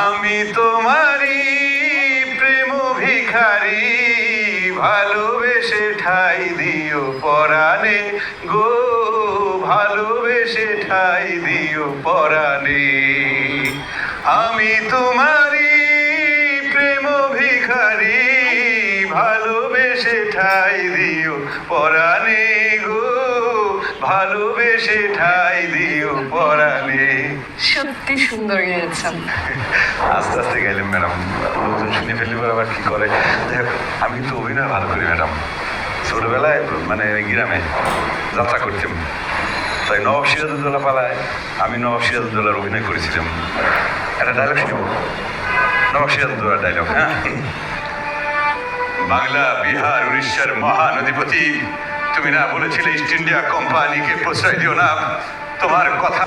আমি তোমারি প্রেম ভিখারি, ভালোবেসে ঠাই দিও পরাণে গো, ভালোবেসে ঠাই দিও পরাণে। আমি তোমারি প্রেম ভিখারি, ভালোবেসে ঠাই দিও পরাণে গো, ভালোবেসে ঠাই দিও পরাণে। সত্যি সুন্দর গেয়েছেন। আস্তে আস্তে গেলাম ম্যাডাম, লোকজন শুনে ফেললে আবার কি করে। আমি তো অভিনয় ভালো করি ম্যাডাম, ছোটবেলায় মানে গ্রামে যাত্রা করতাম, তাই নবাব সিরাজউদ্দৌলা পালায় আমি নবাব সিরাজউদ্দৌলার অভিনয় করেছিলাম। একটা ডায়লগ শুনব, নবাব সিরাজউদ্দৌলার ডায়লগ। হ্যাঁ, বাংলা, বিহার, উড়িষ্যার মহানদীপতি, তুমি না বলেছিলে ইস্ট ইন্ডিয়া কোম্পানিকে প্রশ্রয় দিও না? তোমার কথা